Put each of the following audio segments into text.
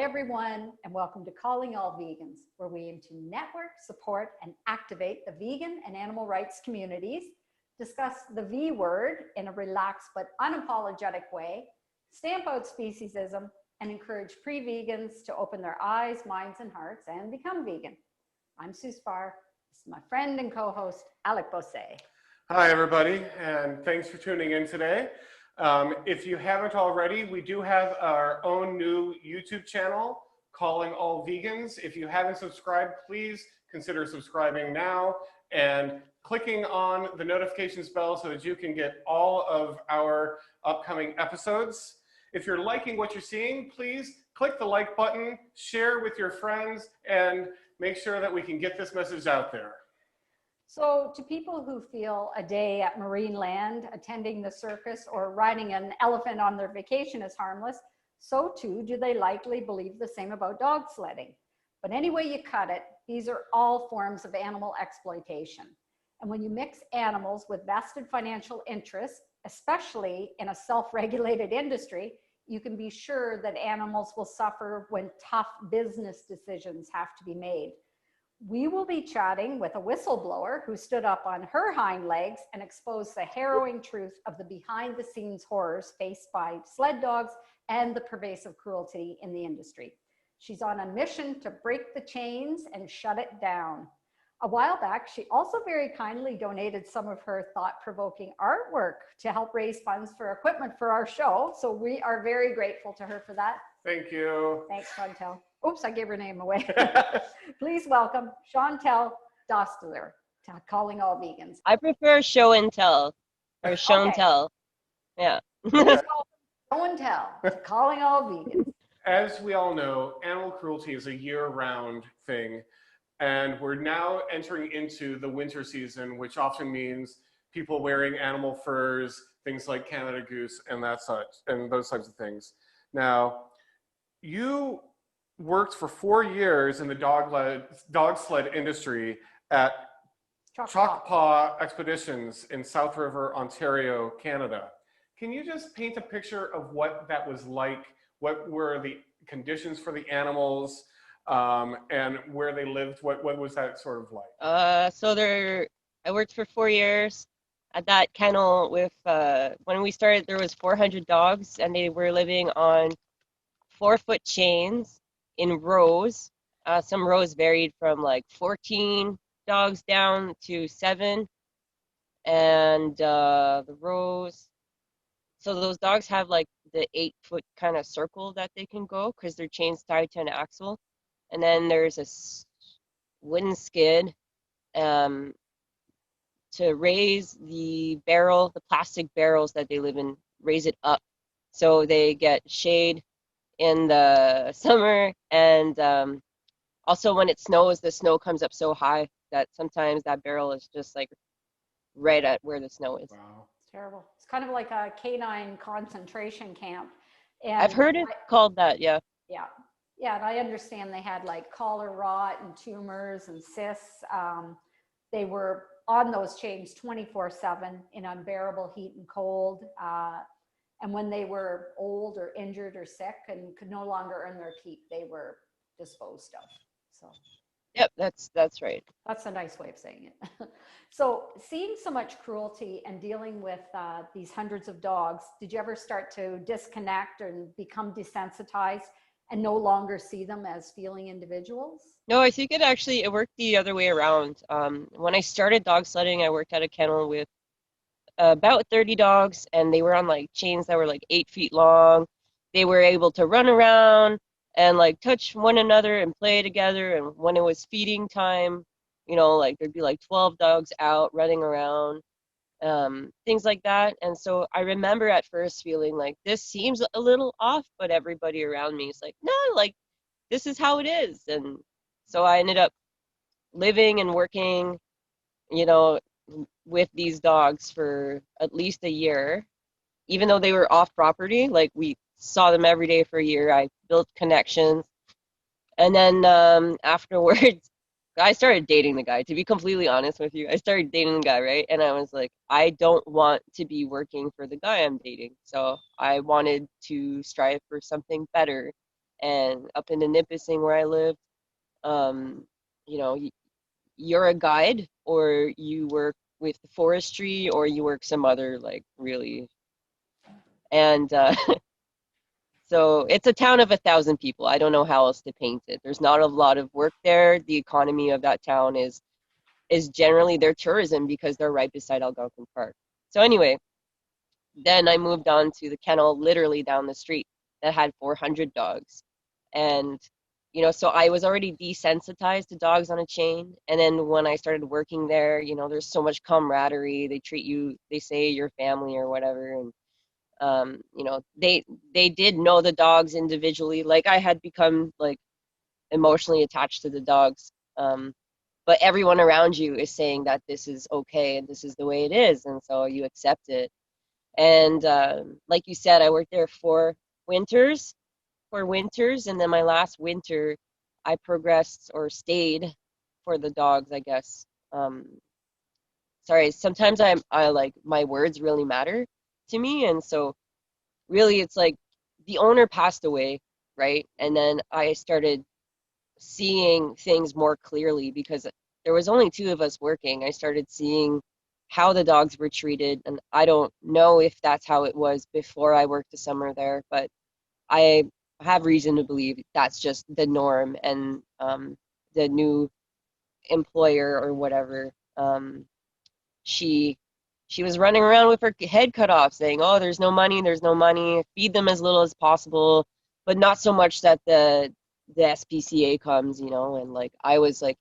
everyone, and welcome to Calling All Vegans, where we aim to network, support, and activate the vegan and animal rights communities, discuss the V word in a relaxed but unapologetic way, stamp out speciesism, and encourage pre-vegans to open their eyes, minds, and hearts and become vegan. I'm Sue Spar. This is my friend and co-host, Alec Bosse. Hi, everybody, and thanks for tuning in today. If you haven't already, we do have our own new YouTube channel, Calling All Vegans. If you haven't subscribed, please consider subscribing now and clicking on the notifications bell so that you can get all of our upcoming episodes. If you're liking what you're seeing, please click the like button, share with your friends, and make sure that we can get this message out there. So to people who feel a day at Marineland, attending the circus, or riding an elephant on their vacation is harmless, so too do they likely believe the same about dog sledding. But any way you cut it, these are all forms of animal exploitation. And when you mix animals with vested financial interests, especially in a self-regulated industry, you can be sure that animals will suffer when tough business decisions have to be made. We will be chatting with a whistleblower who stood up on her hind legs and exposed the harrowing truth of the behind-the-scenes horrors faced by sled dogs and the pervasive cruelty in the industry. She's on a mission to break the chains and shut it down. A while back, she also very kindly donated some of her thought-provoking artwork to help raise funds for equipment for our show. So we are very grateful to her for that. Thank you. Thanks, Chantal. Oops, I gave her name away. Please welcome Chantal Dostaler to Calling All Vegans. I prefer show and tell, or show and tell. Yeah. Please welcome Show and Tell to Calling All Vegans. As we all know, animal cruelty is a year-round thing, and we're now entering into the winter season, which often means people wearing animal furs, things like Canada Goose, and those types of things. Now, you worked for 4 years in the dog sled industry at Choctaw Expeditions in South River, Ontario, Canada. Can you just paint a picture of what that was like? What were the conditions for the animals and where they lived? What was that sort of like? I worked for 4 years at that kennel with, when we started, there was 400 dogs and they were living on 4-foot chains in rows. Some rows varied from like 14 dogs down to 7. And the rows, so those dogs have like the 8-foot kind of circle that they can go because their chain's tied to an axle. And then there's a wooden skid to raise the plastic barrels that they live in, raise it up so they get shade in the summer, and also when it snows, the snow comes up so high that sometimes that barrel is just like right at where the snow is. Wow. It's terrible. It's kind of like a canine concentration camp. And I've heard it called that, yeah. Yeah, and I understand they had like collar rot and tumors and cysts. They were on those chains 24/7 in unbearable heat and cold. And when they were old or injured or sick and could no longer earn their keep, they were disposed of. So, yep, that's right. That's a nice way of saying it. So, seeing so much cruelty and dealing with these hundreds of dogs, did you ever start to disconnect and become desensitized and no longer see them as feeling individuals? No, I think it worked the other way around. When I started dog sledding, I worked at a kennel with about 30 dogs, and they were on like chains that were like 8 feet long. They were able to run around and like touch one another and play together. And when it was feeding time, like there'd be like 12 dogs out running around, things like that. And so I remember at first feeling like this seems a little off, but everybody around me is like, no, like this is how it is. And so I ended up living and working, with these dogs for at least a year, even though they were off property. Like we saw them every day for a year. I built connections, and then afterwards I started dating the guy. To be completely honest with you, I started dating the guy, right? And I was like, I don't want to be working for the guy I'm dating, so I wanted to strive for something better. and up in the Nipissing where I lived, you know, you're a guide, or you work with the forestry, or you work some other like really, and so it's a town of 1,000 people. I don't know how else to paint it. There's not a lot of work there. The economy of that town is generally their tourism because they're right beside Algonquin Park. So anyway, then I moved on to the kennel literally down the street that had 400 dogs. And, you know, so I was already desensitized to dogs on a chain. And then when I started working there, you know, there's so much camaraderie. They treat you, they say your family or whatever. And, you know, they did know the dogs individually. Like I had become like emotionally attached to the dogs. But everyone around you is saying that this is okay and this is the way it is. And so you accept it. And like you said, I worked there for winters, and then my last winter, I progressed or stayed for the dogs, I guess. Sorry, sometimes I like my words really matter to me, and so really it's like the owner passed away, right? And then I started seeing things more clearly because there was only two of us working. I started seeing how the dogs were treated, and I don't know if that's how it was before I worked the summer there, but I have reason to believe that's just the norm. And the new employer or whatever, she was running around with her head cut off saying, oh, there's no money, feed them as little as possible, but not so much that the SPCA comes, you know. And like I was like,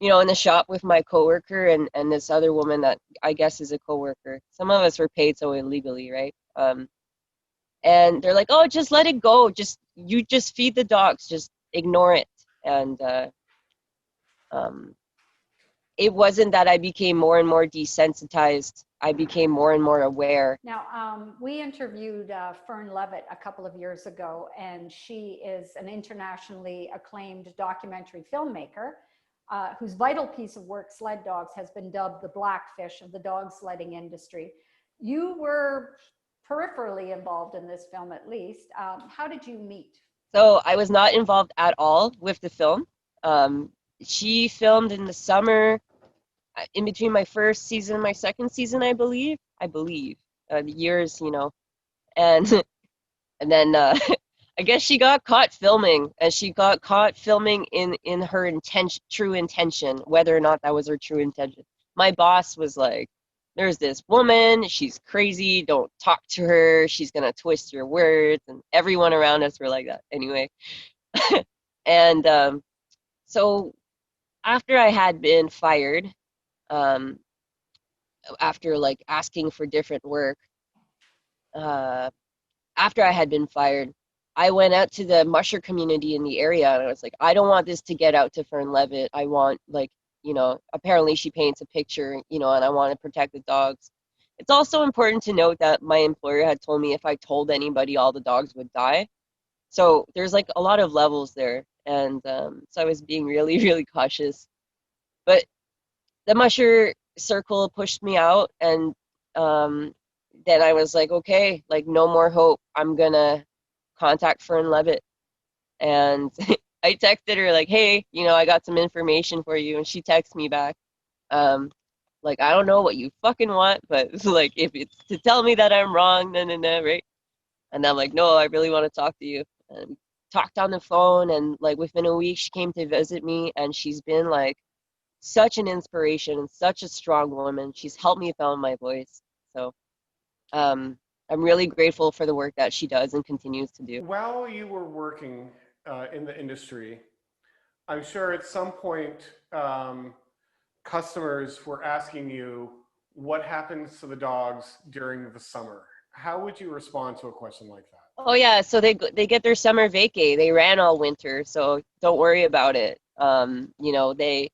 you know, in the shop with my coworker and this other woman that I guess is a coworker. Some of us were paid so illegally, right? And they're like, oh, just let it go. You just feed the dogs. Just ignore it. And it wasn't that I became more and more desensitized. I became more and more aware. Now, we interviewed Fern Levitt a couple of years ago, and she is an internationally acclaimed documentary filmmaker whose vital piece of work, Sled Dogs, has been dubbed the blackfish of the dog sledding industry. You were peripherally involved in this film, at least. How did you meet? So I was not involved at all with the film. She filmed in the summer, in between my first season and my second season, I believe. The years, you know, and and then I guess she got caught filming, and she got caught filming in her true intention, whether or not that was her true intention. My boss was like, there's this woman, she's crazy, don't talk to her, she's gonna twist your words, and everyone around us were like that anyway. And so after I had been fired, after like asking for different work, after I had been fired, I went out to the musher community in the area, and I was like, I don't want this to get out to Fern Levitt. I want, like, you know, apparently she paints a picture, you know, and I want to protect the dogs. It's also important to note that my employer had told me if I told anybody, all the dogs would die. So there's like a lot of levels there. And so I was being really, really cautious. But the musher circle pushed me out, and then I was like, okay, like no more hope. I'm gonna contact Fern Levitt. And I texted her like, hey, you know, I got some information for you. And she texted me back, like, I don't know what you fucking want, but like if it's to tell me that I'm wrong, right? And I'm like, no, I really want to talk to you. And talked on the phone, and like within a week she came to visit me, and she's been like such an inspiration and such a strong woman. She's helped me found my voice. So I'm really grateful for the work that she does and continues to do. While you were working in the industry, I'm sure at some point customers were asking you what happens to the dogs during the summer. How would you respond to a question like that? Oh yeah, so they get their summer vacay. They ran all winter, so don't worry about it. You know, they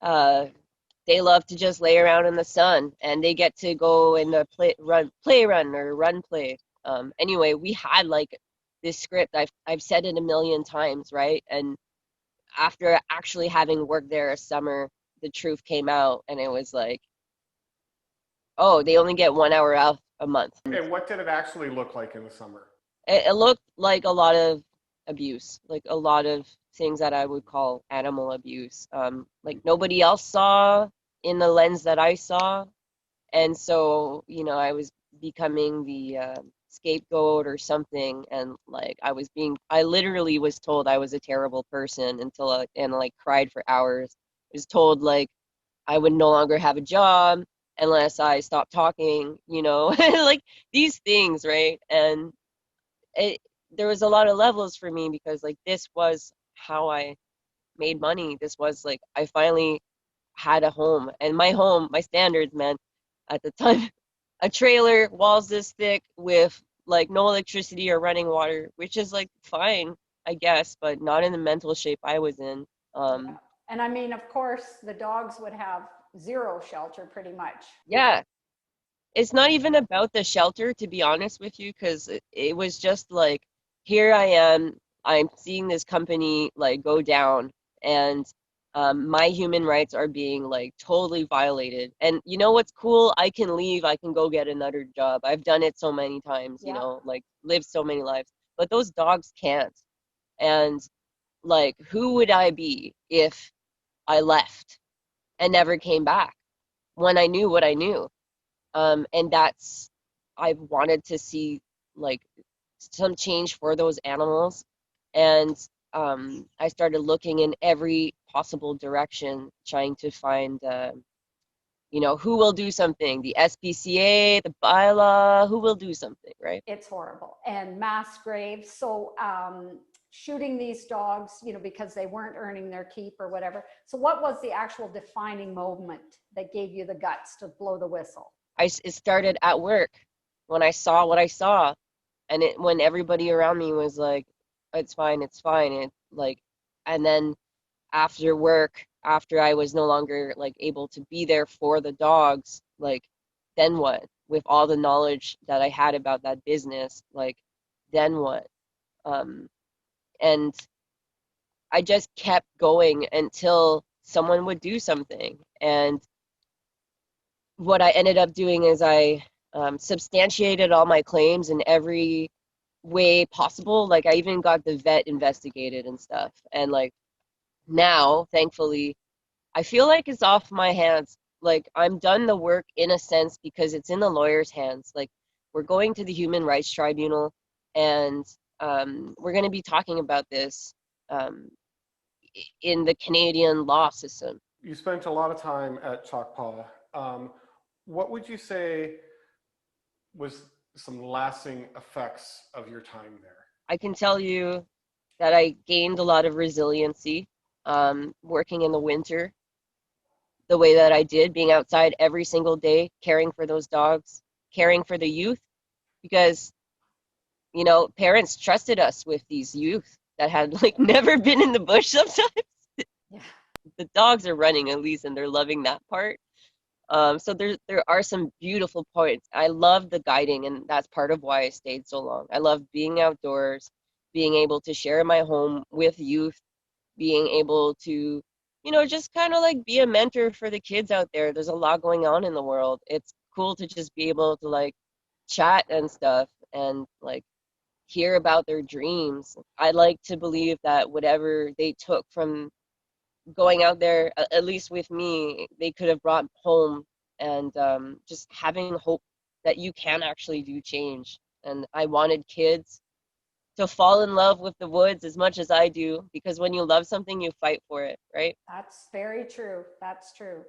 love to just lay around in the sun, and they get to go in the run play. Anyway, we had like this script. I've said it a million times, right? And after actually having worked there a summer, the truth came out, and it was like, oh, they only get 1 hour out a month. And what did it actually look like in the summer? It looked like a lot of abuse, like a lot of things that I would call animal abuse. Like nobody else saw in the lens that I saw. And so, you know, I was becoming the scapegoat or something. And like I literally was told I was a terrible person and like cried for hours. I was told like I would no longer have a job unless I stopped talking, you know, like these things, right? And it, there was a lot of levels for me because like this was how I made money. This was like I finally had a home, and my home, my standards, man, at the time, a trailer, walls this thick with like no electricity or running water, which is like fine, I guess, but not in the mental shape I was in. Yeah. And I mean, of course, the dogs would have zero shelter pretty much. Yeah, it's not even about the shelter, to be honest with you, because it was just like, here I am, I'm seeing this company like go down, and my human rights are being like totally violated. And you know what's cool? I can leave, I can go get another job. I've done it so many times, you Yeah. know, like lived so many lives. But those dogs can't. And like, who would I be if I left and never came back when I knew what I knew? And that's, I've wanted to see like some change for those animals. And I started looking in every possible direction, trying to find, you know, who will do something, the SPCA, the bylaw, who will do something, right? It's horrible. And mass graves. So shooting these dogs, you know, because they weren't earning their keep or whatever. So what was the actual defining moment that gave you the guts to blow the whistle? It started at work when I saw what I saw, and when everybody around me was like, it's fine, it's fine. It like, and then after work, after I was no longer like able to be there for the dogs, like, then what? With all the knowledge that I had about that business, like, then what? Um, and I just kept going until someone would do something. And what I ended up doing is I substantiated all my claims in every way possible. Like I even got the vet investigated and stuff. And like now, thankfully, I feel like it's off my hands. Like I'm done the work in a sense because it's in the lawyer's hands. Like we're going to the Human Rights Tribunal, and we're going to be talking about this um, in the Canadian law system. You spent a lot of time at Choctaw. What would you say was some lasting effects of your time there? I can tell you that I gained a lot of resiliency working in the winter the way that I did, being outside every single day, caring for those dogs, caring for the youth, because, you know, parents trusted us with these youth that had like never been in the bush sometimes. Yeah. The dogs are running at least, and they're loving that part. So there are some beautiful points. I love the guiding, and that's part of why I stayed so long. I love being outdoors, being able to share my home with youth, being able to, you know, just kind of like be a mentor for the kids out there. There's a lot going on in the world. It's cool to just be able to like chat and stuff and like hear about their dreams. I like to believe that whatever they took from going out there, at least with me, they could have brought home, and just having hope that you can actually do change. And I wanted kids to fall in love with the woods as much as I do, because when you love something, you fight for it, right? That's very true. That's true.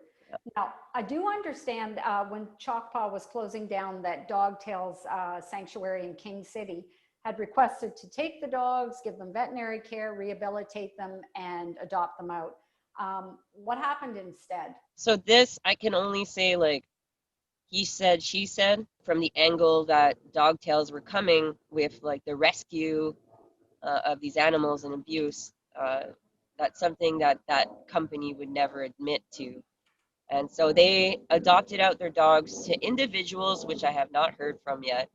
Now, I do understand when Choctaw was closing down that Dogtails Sanctuary in King City had requested to take the dogs, give them veterinary care, rehabilitate them, and adopt them out. What happened instead? So this, I can only say like he said, she said, from the angle that Dogtails were coming with like the rescue of these animals and abuse. That's something that that company would never admit to. And so they adopted out their dogs to individuals, which I have not heard from yet,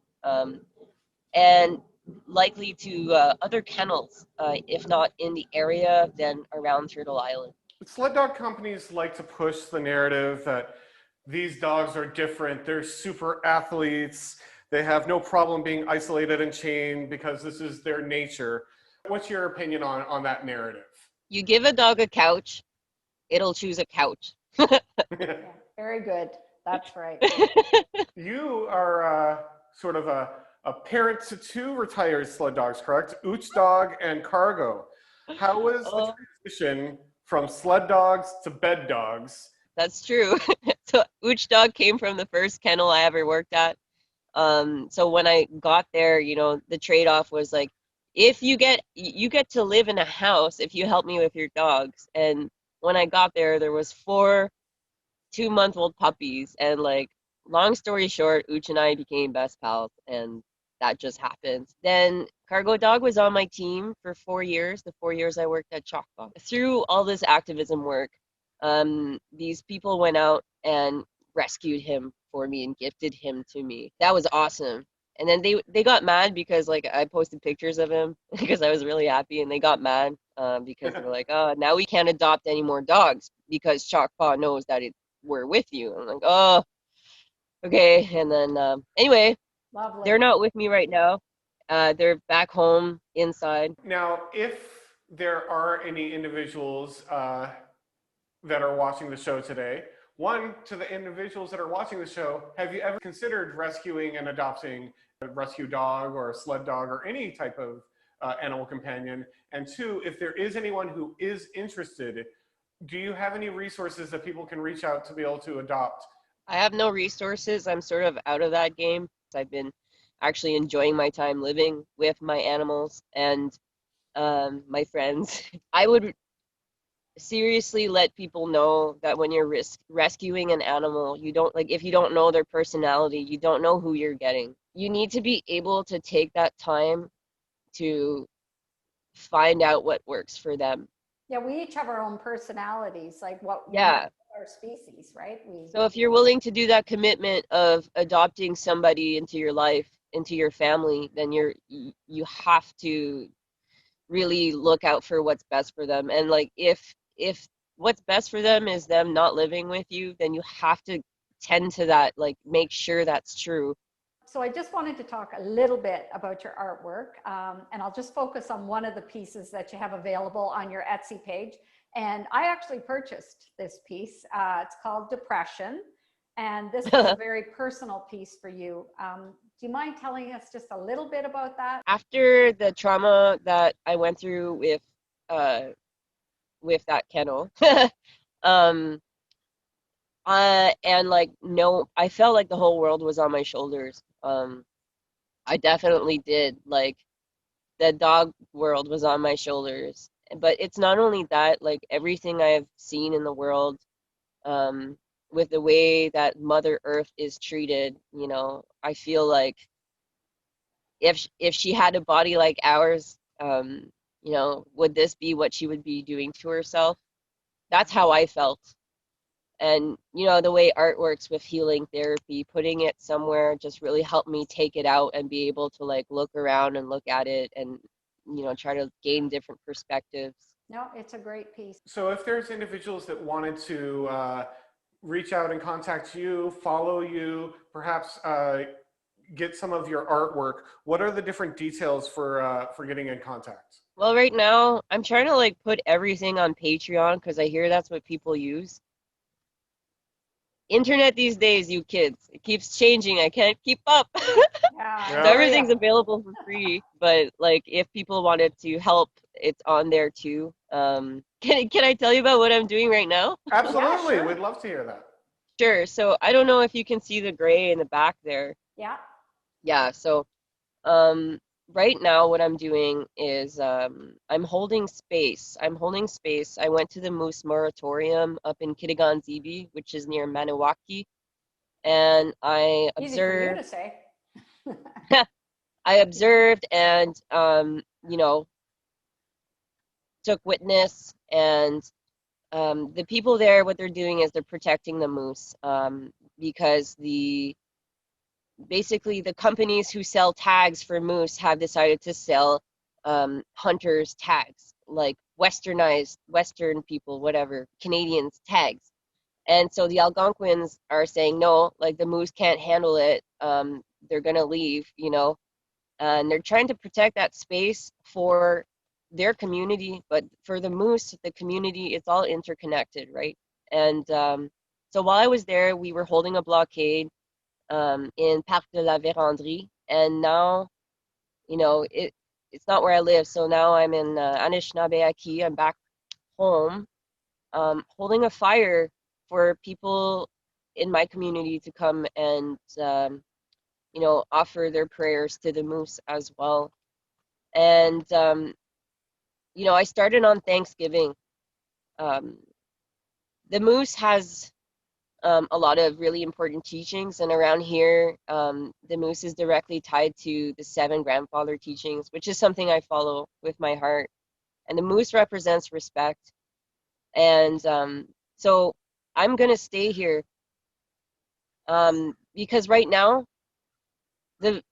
and likely to other kennels, if not in the area, then around Turtle Island. Sled dog companies like to push the narrative that these dogs are different. They're super athletes. They have no problem being isolated and chained because this is their nature. What's your opinion on that narrative? You give a dog a couch, it'll choose a couch. Yeah, very good. That's right. You are sort of a parent to two retired sled dogs, correct? Ooch Dog and Cargo. How was the transition from sled dogs to bed dogs? That's true. So Ooch Dog came from the first kennel I ever worked at. So when I got there, you know, the trade-off was like, if you get to live in a house if you help me with your dogs. And when I got there, there was 4 2-month-old puppies, and like, long story short, Ooch and I became best pals, and that just happened. Then Cargo Dog was on my team for 4 years, the 4 years I worked at Chalkball. Through all this activism work, these people went out and rescued him for me and gifted him to me. That was awesome. And then they got mad because like I posted pictures of him because I was really happy, and they got mad because they were like, oh, now we can't adopt any more dogs because Chalkpaw knows that we're with you. I'm like, oh, okay. And then anyway, Lovely. they're not with me right now. They're back home inside. Now, if there are any individuals that are watching the show today, one, to the individuals that are watching the show, have you ever considered rescuing and adopting a rescue dog or a sled dog or any type of animal companion? And two, if there is anyone who is interested, do you have any resources that people can reach out to be able to adopt? I have no resources. I'm sort of out of that game. I've been actually enjoying my time living with my animals and my friends. I would seriously let people know that when you're rescuing an animal, you don't, like, if you don't know their personality, you don't know who you're getting. You need to be able to take that time to find out what works for them. Yeah, we each have our own personalities, like what Yeah. our species, right? So if you're willing to do that commitment of adopting somebody into your life, into your family, then you have to really look out for what's best for them. And like, if what's best for them is them not living with you, then you have to tend to that, like make sure that's true. So I just wanted to talk a little bit about your artwork, and I'll just focus on one of the pieces that you have available on your Etsy page. And I actually purchased this piece. It's called Depression, and this was a very personal piece for you. Do you mind telling us just a little bit about that? After the trauma that I went through with that kennel, and like, no, I felt like the whole world was on my shoulders. I definitely did. Like, the dog world was on my shoulders. But it's not only that, like everything I've seen in the world, with the way that Mother Earth is treated, you know, I feel like if she had a body like ours, you know, would this be what she would be doing to herself? That's how I felt. And, you know, the way art works with healing therapy, putting it somewhere just really helped me take it out and be able to like look around and look at it and, you know, try to gain different perspectives. No, it's a great piece. So if there's individuals that wanted to reach out and contact you, follow you, perhaps get some of your artwork, what are the different details for getting in contact? Well, right now I'm trying to like put everything on Patreon because I hear that's what people use. Internet these days, you kids, it keeps changing. I can't keep up. Yeah. So everything's available for free, but like if people wanted to help, it's on there too. Can I tell you about what I'm doing right now? Absolutely, Yeah, sure. We'd love to hear that. Sure. So I don't know if you can see the gray in the back there. Yeah. Yeah. So right now what I'm doing is I'm holding space. I went to the Moose Moratorium up in Kitigan-Zibi, which is near Maniwaki, and I Easy for you to observed. say. I observed and you know, took witness, and the people there, what they're doing is they're protecting the moose, because basically the companies who sell tags for moose have decided to sell hunters tags, like westernized Western people, whatever, Canadians tags. And so the Algonquins are saying no, like the moose can't handle it. They're gonna leave, you know, and they're trying to protect that space for their community, but for the moose, the community, it's all interconnected, right? And so while I was there, we were holding a blockade in Parc de la Vérandrie, and now, you know, it's not where I live. So now I'm in Anishinaabe. I'm back home, holding a fire for people in my community to come and, you know, offer their prayers to the moose as well. And, you know, I started on Thanksgiving. The moose has a lot of really important teachings, and around here, the moose is directly tied to the 7 grandfather teachings, which is something I follow with my heart. And the moose represents respect. And so I'm going to stay here because right now, the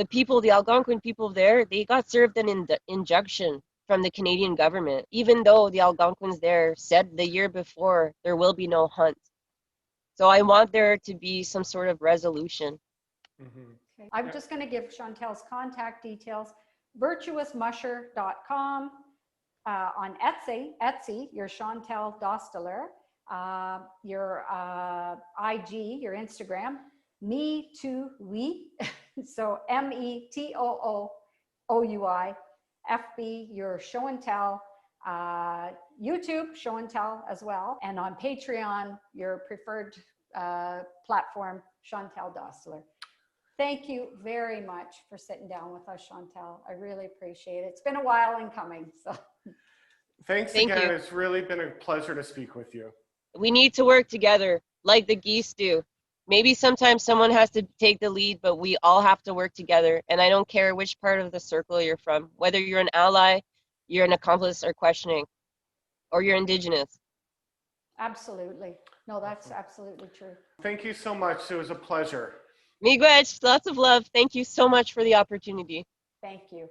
people, the Algonquin people there, they got served an injunction from the Canadian government, even though the Algonquins there said the year before there will be no hunt. So I want there to be some sort of resolution. Mm-hmm. Okay. I'm just going to give Chantal's contact details. virtuousmusher.com. On Etsy, your Chantal Dostaler. Your IG, your Instagram, me too we. So METOOOUI. FB, your show and tell. YouTube, show and tell as well. And on Patreon, your preferred platform, Chantal Dostaler. Thank you very much for sitting down with us, Chantal. I really appreciate it. It's been a while in coming. So Thanks Thank again. you. It's really been a pleasure to speak with you. We need to work together like the geese do. Maybe sometimes someone has to take the lead, but we all have to work together. And I don't care which part of the circle you're from, whether you're an ally, you're an accomplice or questioning, or you're Indigenous. absolutely. No, that's absolutely true. Thank you so much. It was a pleasure. Miigwech, lots of love. Thank you so much for the opportunity. Thank you.